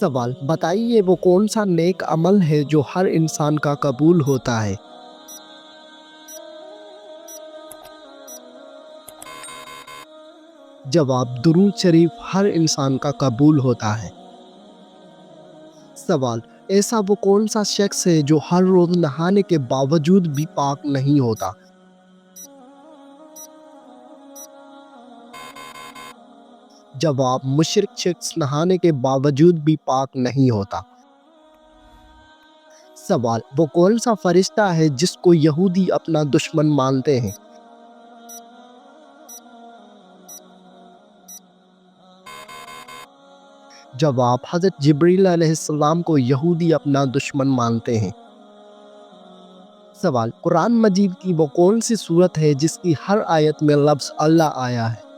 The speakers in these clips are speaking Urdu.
سوال بتائیے وہ کون سا نیک عمل ہے جو ہر انسان کا قبول ہوتا ہے؟ جواب درود شریف ہر انسان کا قبول ہوتا ہے۔ سوال ایسا وہ کون سا شخص ہے جو ہر روز نہانے کے باوجود بھی پاک نہیں ہوتا؟ جواب مشرک شخص نہانے کے باوجود بھی پاک نہیں ہوتا۔ سوال وہ کون سا فرشتہ ہے جس کو یہودی اپنا دشمن مانتے ہیں؟ جواب حضرت جبریل علیہ السلام کو یہودی اپنا دشمن مانتے ہیں۔ سوال قرآن مجید کی وہ کون سی سورت ہے جس کی ہر آیت میں لفظ اللہ آیا ہے؟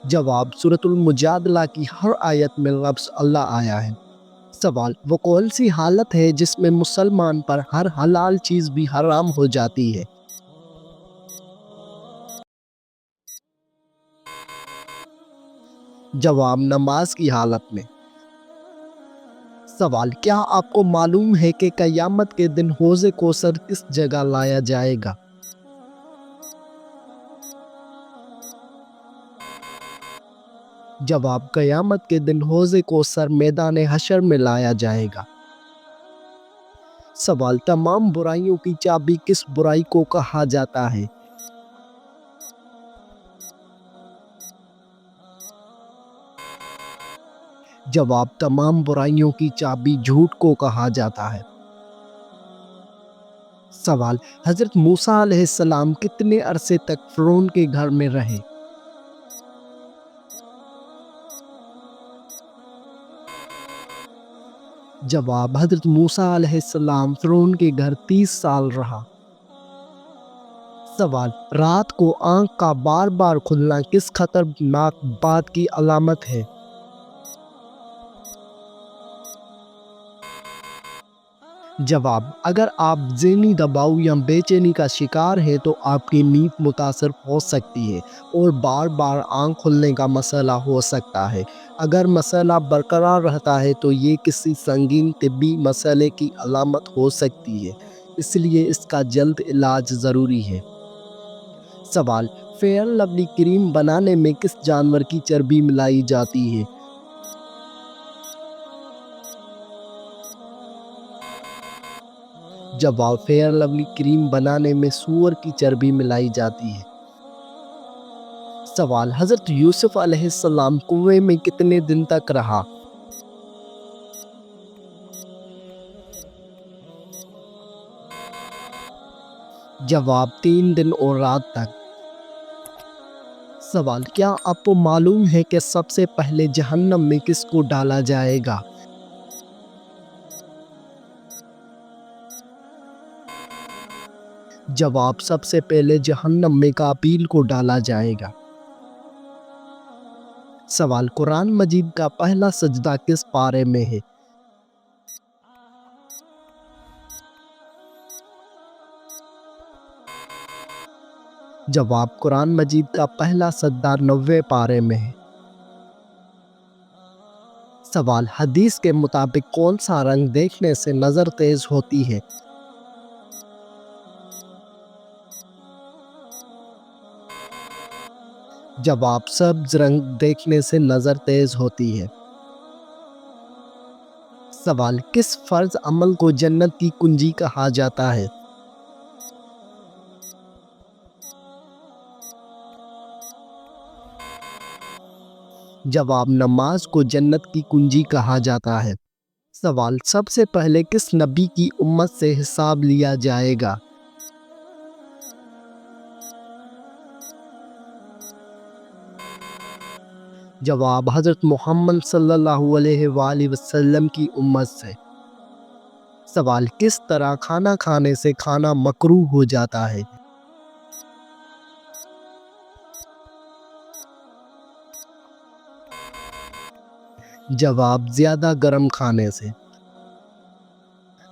جواب سورۃ المجادلہ کی ہر آیت میں لفظ اللہ آیا ہے۔ سوال وہ کون سی حالت ہے جس میں مسلمان پر ہر حلال چیز بھی حرام ہو جاتی ہے؟ جواب نماز کی حالت میں۔ سوال کیا آپ کو معلوم ہے کہ قیامت کے دن حوض کوثر کس جگہ لایا جائے گا؟ جواب قیامت کے دن حوض کوثر میدان حشر میں لایا جائے گا۔ سوال تمام برائیوں کی چابی کس برائی کو کہا جاتا ہے؟ جواب تمام برائیوں کی چابی جھوٹ کو کہا جاتا ہے۔ سوال حضرت موسیٰ علیہ السلام کتنے عرصے تک فرعون کے گھر میں رہے؟ جواب حضرت موسیٰ علیہ السلام فرعون کے گھر 30 سال رہا۔ سوال رات کو آنکھ کا بار بار کھلنا کس خطرناک بات کی علامت ہے؟ جواب اگر آپ ذہنی دباؤ یا بے چینی کا شکار ہیں تو آپ کی نیند متاثر ہو سکتی ہے اور بار بار آنکھ کھلنے کا مسئلہ ہو سکتا ہے۔ اگر مسئلہ برقرار رہتا ہے تو یہ کسی سنگین طبی مسئلے کی علامت ہو سکتی ہے، اس لیے اس کا جلد علاج ضروری ہے۔ سوال فیئر لولی کریم بنانے میں کس جانور کی چربی ملائی جاتی ہے؟ جواب فیئر لولی کریم بنانے میں سور کی چربی ملائی جاتی ہے۔ سوال حضرت یوسف علیہ السلام کنویں میں کتنے دن تک رہا؟ جواب 3 دن اور رات تک۔ سوال کیا آپ کو معلوم ہے کہ سب سے پہلے جہنم میں کس کو ڈالا جائے گا؟ جواب سب سے پہلے جہنم میں قابیل کو ڈالا جائے گا۔ سوال قرآن مجید کا پہلا سجدہ کس پارے میں ہے؟ جواب قرآن مجید کا پہلا سجدہ 90 پارے میں ہے۔ سوال حدیث کے مطابق کون سا رنگ دیکھنے سے نظر تیز ہوتی ہے؟ جواب سبز رنگ دیکھنے سے نظر تیز ہوتی ہے۔ سوال کس فرض عمل کو جنت کی کنجی کہا جاتا ہے؟ جواب نماز کو جنت کی کنجی کہا جاتا ہے۔ سوال سب سے پہلے کس نبی کی امت سے حساب لیا جائے گا؟ جواب حضرت محمد صلی اللہ علیہ وآلہ وسلم کی امت سے۔ سوال کس طرح کھانا کھانے سے کھانا مکروہ ہو جاتا ہے؟ جواب زیادہ گرم کھانے سے۔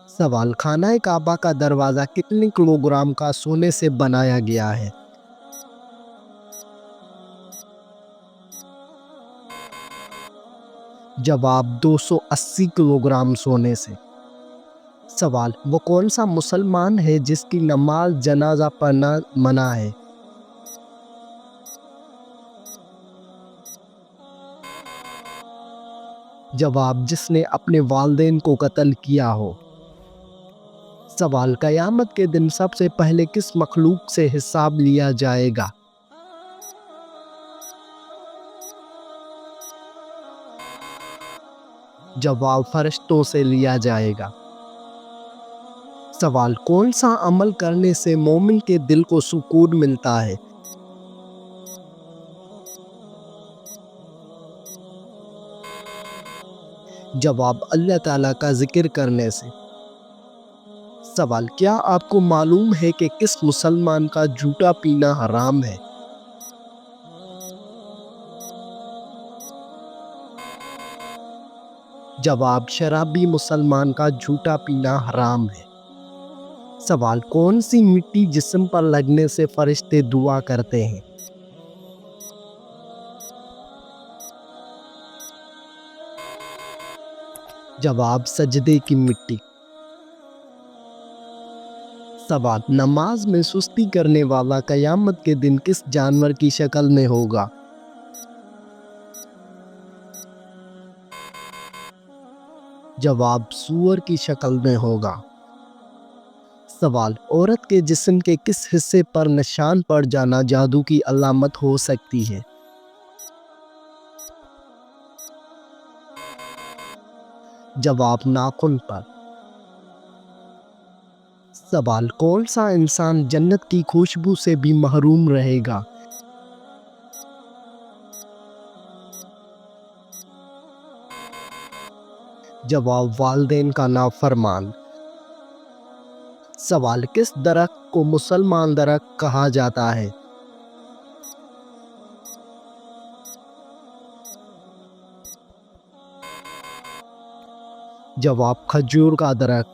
سوال خانہ کعبہ کا دروازہ کتنے کلوگرام کا سونے سے بنایا گیا ہے؟ جواب 280 کلو گرام سونے سے۔ سوال وہ کون سا مسلمان ہے جس کی نماز جنازہ پڑھنا منع ہے؟ جواب جس نے اپنے والدین کو قتل کیا ہو۔ سوال قیامت کے دن سب سے پہلے کس مخلوق سے حساب لیا جائے گا؟ جواب فرشتوں سے لیا جائے گا۔ سوال کون سا عمل کرنے سے مومن کے دل کو سکون ملتا ہے؟ جواب اللہ تعالیٰ کا ذکر کرنے سے۔ سوال کیا آپ کو معلوم ہے کہ کس مسلمان کا جھوٹا پینا حرام ہے؟ جواب شرابی مسلمان کا جھوٹا پینا حرام ہے۔ سوال کون سی مٹی جسم پر لگنے سے فرشتے دعا کرتے ہیں؟ جواب سجدے کی مٹی۔ سوال نماز میں سستی کرنے والا قیامت کے دن کس جانور کی شکل میں ہوگا؟ جواب سور کی شکل میں ہوگا۔ سوال عورت کے جسم کے کس حصے پر نشان پڑ جانا جادو کی علامت ہو سکتی ہے؟ جواب ناخن پر۔ سوال کون سا انسان جنت کی خوشبو سے بھی محروم رہے گا؟ جواب والدین کا نافرمان۔ سوال کس درخت کو مسلمان درخت کہا جاتا ہے؟ جواب کھجور کا درخت۔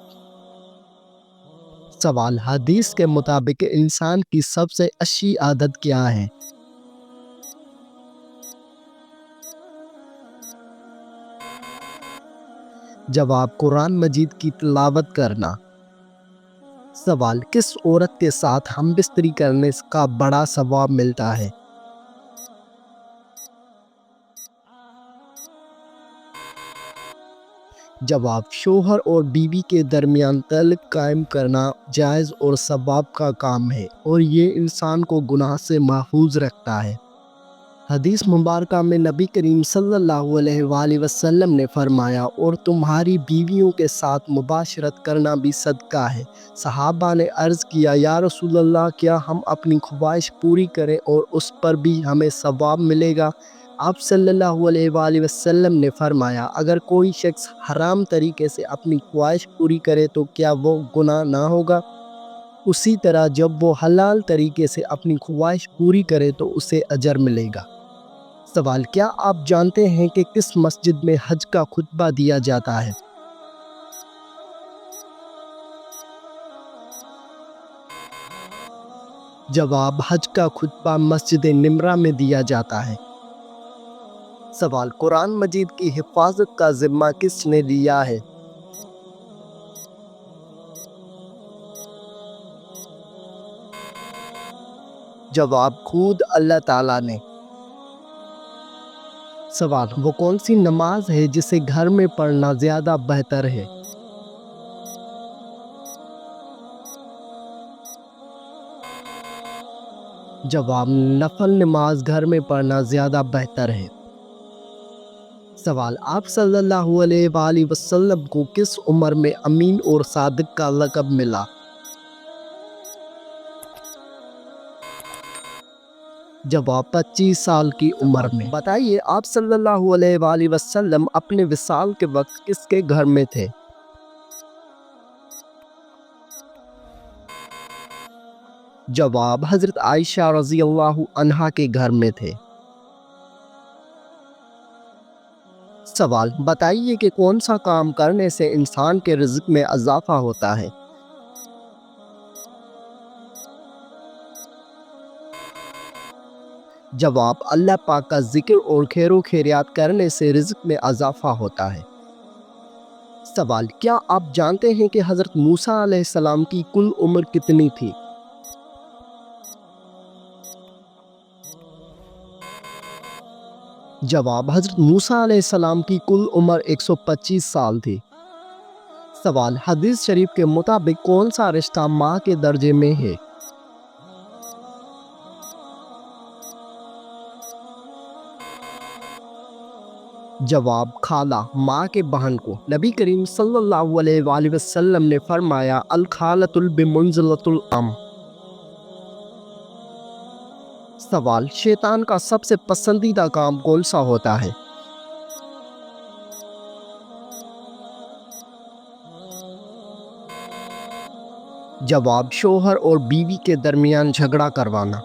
سوال حدیث کے مطابق انسان کی سب سے اچھی عادت کیا ہے؟ جواب قرآن مجید کی تلاوت کرنا۔ سوال کس عورت کے ساتھ ہم بستری کرنے کا بڑا ثواب ملتا ہے؟ جواب شوہر اور بیوی کے درمیان تعلق قائم کرنا جائز اور ثواب کا کام ہے اور یہ انسان کو گناہ سے محفوظ رکھتا ہے۔ حدیث مبارکہ میں نبی کریم صلی اللہ علیہ وآلہ وسلم نے فرمایا اور تمہاری بیویوں کے ساتھ مباشرت کرنا بھی صدقہ ہے۔ صحابہ نے عرض کیا یا رسول اللہ کیا ہم اپنی خواہش پوری کریں اور اس پر بھی ہمیں ثواب ملے گا؟ آپ صلی اللہ علیہ وآلہ وسلم نے فرمایا اگر کوئی شخص حرام طریقے سے اپنی خواہش پوری کرے تو کیا وہ گناہ نہ ہوگا؟ اسی طرح جب وہ حلال طریقے سے اپنی خواہش پوری کرے تو اسے اجر ملے گا۔ سوال کیا آپ جانتے ہیں کہ کس مسجد میں حج کا خطبہ دیا جاتا ہے؟ جواب حج کا خطبہ مسجد نمرہ میں دیا جاتا ہے۔ سوال قرآن مجید کی حفاظت کا ذمہ کس نے لیا ہے؟ جواب خود اللہ تعالیٰ نے۔ سوال وہ کون سی نماز ہے جسے گھر میں پڑھنا زیادہ بہتر ہے؟ جواب نفل نماز گھر میں پڑھنا زیادہ بہتر ہے۔ سوال آپ صلی اللہ علیہ وآلہ وسلم کو کس عمر میں امین اور صادق کا لقب ملا؟ جواب 25 سال کی عمر میں۔ بتائیے آپ صلی اللہ علیہ وآلہ وسلم اپنے وصال کے وقت کس کے گھر میں تھے؟ جواب حضرت عائشہ رضی اللہ عنہا کے گھر میں تھے۔ سوال بتائیے کہ کون سا کام کرنے سے انسان کے رزق میں اضافہ ہوتا ہے؟ جواب: اللہ پاک کا ذکر اور خیر و خیریات کرنے سے رزق میں اضافہ ہوتا ہے۔ سوال: کیا آپ جانتے ہیں کہ حضرت موسیٰ علیہ السلام کی کل عمر کتنی تھی؟ جواب: حضرت موسیٰ علیہ السلام کی کل عمر 125 سال تھی۔ سوال: حدیث شریف کے مطابق کون سا رشتہ ماں کے درجے میں ہے؟ جواب: خالہ، ماں کے بہن کو۔ نبی کریم صلی اللہ علیہ وآلہ وسلم نے فرمایا: الخالۃ بمنزلۃ الام۔ سوال: شیطان کا سب سے پسندیدہ کام کون سا ہوتا ہے؟ جواب: شوہر اور بیوی کے درمیان جھگڑا کروانا۔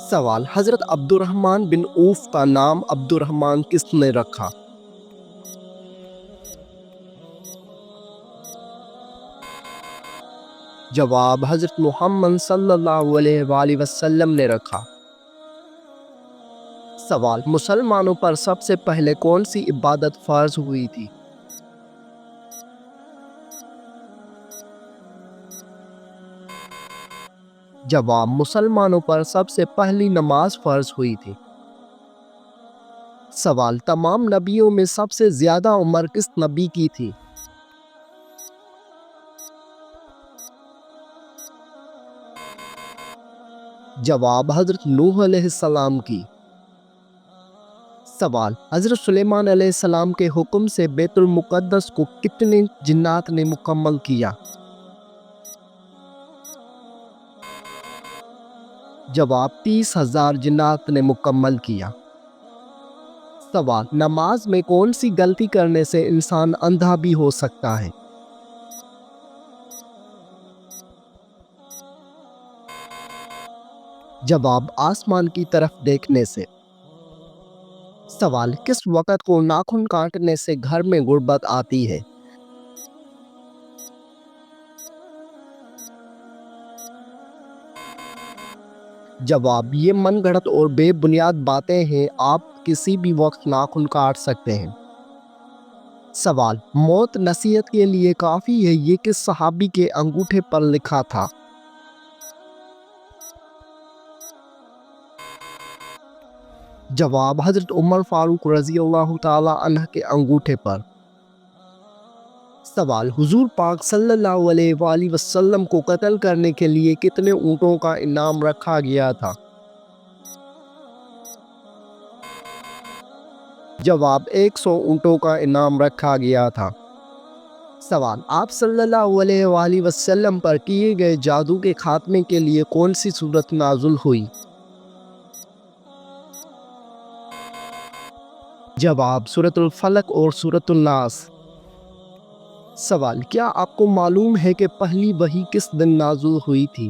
سوال: حضرت عبد الرحمن بن عوف کا نام عبد الرحمن کس نے رکھا؟ جواب: حضرت محمد صلی اللہ علیہ وآلہ وسلم نے رکھا۔ سوال: مسلمانوں پر سب سے پہلے کون سی عبادت فرض ہوئی تھی؟ جواب: مسلمانوں پر سب سے پہلی نماز فرض ہوئی تھی۔ سوال: تمام نبیوں میں سب سے زیادہ عمر کس نبی کی تھی؟ جواب: حضرت نوح علیہ السلام کی۔ سوال: حضرت سلیمان علیہ السلام کے حکم سے بیت المقدس کو کتنے جنات نے مکمل کیا؟ جواب: 30,000 جنات نے مکمل کیا۔ سوال: نماز میں کون سی غلطی کرنے سے انسان اندھا بھی ہو سکتا ہے؟ جواب: آسمان کی طرف دیکھنے سے۔ سوال: کس وقت کو ناخن کاٹنے سے گھر میں غربت آتی ہے؟ جواب: یہ من گھڑت اور بے بنیاد باتیں ہیں، آپ کسی بھی وقت ناخن کاٹ سکتے ہیں۔ سوال: موت نصیحت کے لیے کافی ہے، یہ کس صحابی کے انگوٹھے پر لکھا تھا؟ جواب: حضرت عمر فاروق رضی اللہ تعالیٰ عنہ کے انگوٹھے پر۔ سوال: حضور پاک صلی اللہ علیہ وآلہ وسلم کو قتل کرنے کے لیے کتنے اونٹوں کا انعام رکھا گیا تھا؟ جواب: 100 اونٹوں کا انعام رکھا گیا تھا۔ سوال: آپ صلی اللہ علیہ وآلہ وسلم پر کیے گئے جادو کے خاتمے کے لیے کون سی سورت نازل ہوئی؟ جواب: سورۃ الفلق اور سورۃ الناس۔ سوال: کیا آپ کو معلوم ہے کہ پہلی وحی کس دن نازل ہوئی تھی؟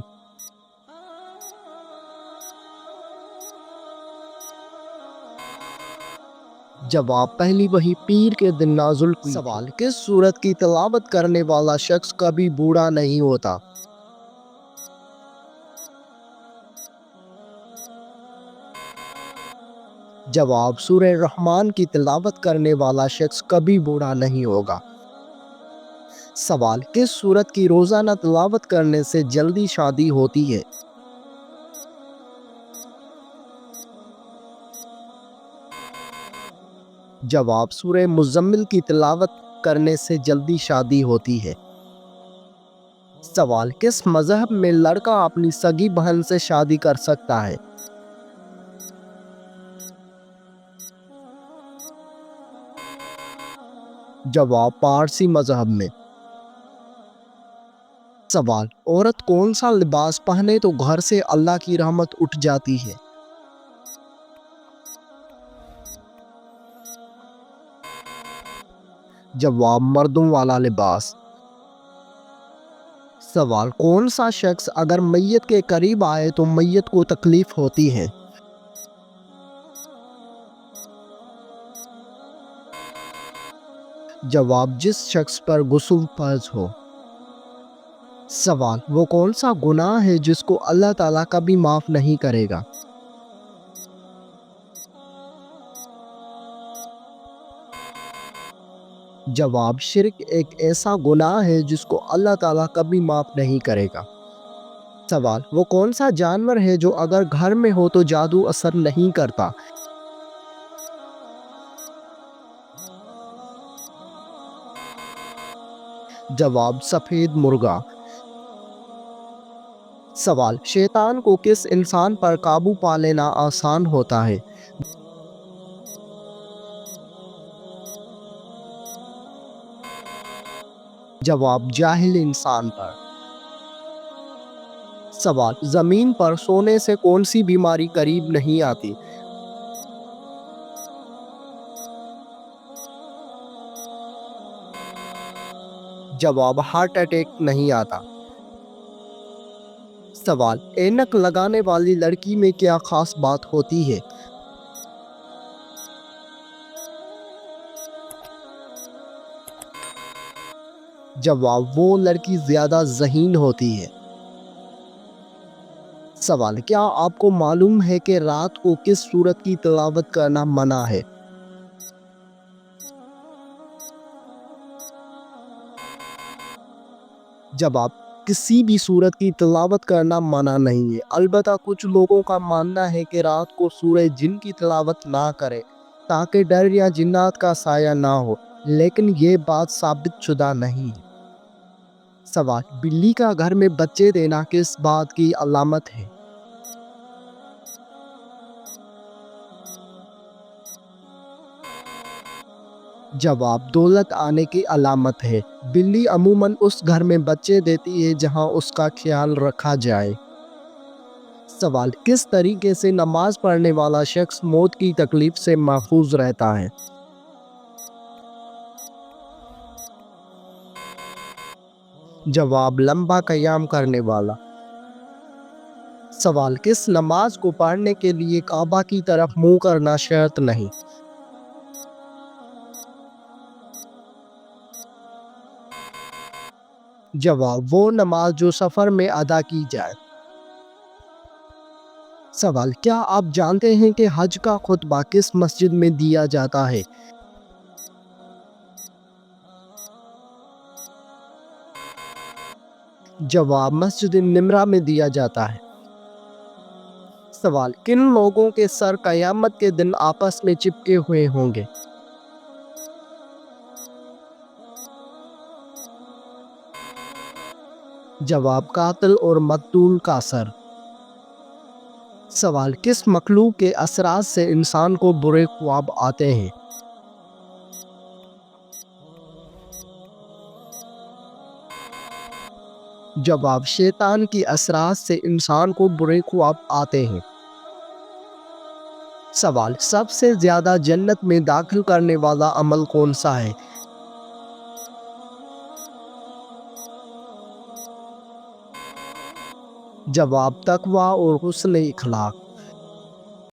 جواب: پہلی وحی پیر کے دن نازل ہوئی۔ سوال: کس سورت کی تلاوت کرنے والا شخص کبھی بوڑھا نہیں ہوتا؟ جواب: سورہ رحمان کی تلاوت کرنے والا شخص کبھی بوڑھا نہیں ہوگا۔ سوال: کس سورت کی روزانہ تلاوت کرنے سے جلدی شادی ہوتی ہے؟ جواب: سورہ مزمل کی تلاوت کرنے سے جلدی شادی ہوتی ہے۔ سوال: کس مذہب میں لڑکا اپنی سگی بہن سے شادی کر سکتا ہے؟ جواب: پارسی مذہب میں۔ سوال: عورت کون سا لباس پہنے تو گھر سے اللہ کی رحمت اٹھ جاتی ہے؟ جواب: مردوں والا لباس۔ سوال: کون سا شخص اگر میت کے قریب آئے تو میت کو تکلیف ہوتی ہے؟ جواب: جس شخص پر غسل فرض ہو۔ سوال: وہ کون سا گناہ ہے جس کو اللہ تعالیٰ کبھی معاف نہیں کرے گا؟ جواب: شرک ایک ایسا گناہ ہے جس کو اللہ تعالیٰ کبھی معاف نہیں کرے گا۔ سوال: وہ کون سا جانور ہے جو اگر گھر میں ہو تو جادو اثر نہیں کرتا؟ جواب: سفید مرغا۔ سوال: شیطان کو کس انسان پر قابو پا لینا آسان ہوتا ہے؟ جواب: جاہل انسان پر۔ سوال: زمین پر سونے سے کون سی بیماری قریب نہیں آتی؟ جواب: ہارٹ اٹیک نہیں آتا۔ سوال: اینک لگانے والی لڑکی میں کیا خاص بات ہوتی ہے؟ جواب: وہ لڑکی زیادہ ذہین ہوتی ہے۔ سوال: کیا آپ کو معلوم ہے کہ رات کو کس سورت کی تلاوت کرنا منع ہے؟ جواب: کسی بھی سورت کی تلاوت کرنا منع نہیں ہے، البتہ کچھ لوگوں کا ماننا ہے کہ رات کو سورہ جن کی تلاوت نہ کرے تاکہ ڈر یا جنات کا سایہ نہ ہو، لیکن یہ بات ثابت شدہ نہیں ہے۔ سوال: بلی کا گھر میں بچے دینا کس بات کی علامت ہے؟ جواب: دولت آنے کی علامت ہے۔ بلی عموماً اس گھر میں بچے دیتی ہے جہاں اس کا خیال رکھا جائے۔ سوال: کس طریقے سے نماز پڑھنے والا شخص موت کی تکلیف سے محفوظ رہتا ہے؟ جواب: لمبا قیام کرنے والا۔ سوال: کس نماز کو پڑھنے کے لیے کعبہ کی طرف منہ کرنا شرط نہیں؟ جواب: وہ نماز جو سفر میں ادا کی جائے۔ سوال: کیا آپ جانتے ہیں کہ حج کا خطبہ کس مسجد میں دیا جاتا ہے؟ جواب: مسجد نمرہ میں دیا جاتا ہے۔ سوال: کن لوگوں کے سر قیامت کے دن آپس میں چپکے ہوئے ہوں گے؟ جواب: قاتل اور مقتول کا سر۔ سوال: کس مخلوق کے اثرات سے انسان کو برے خواب آتے ہیں؟ جواب: شیطان کی اثرات سے انسان کو برے خواب آتے ہیں۔ سوال: سب سے زیادہ جنت میں داخل کرنے والا عمل کون سا ہے؟ جواب: تقویٰ اور حسن اخلاق۔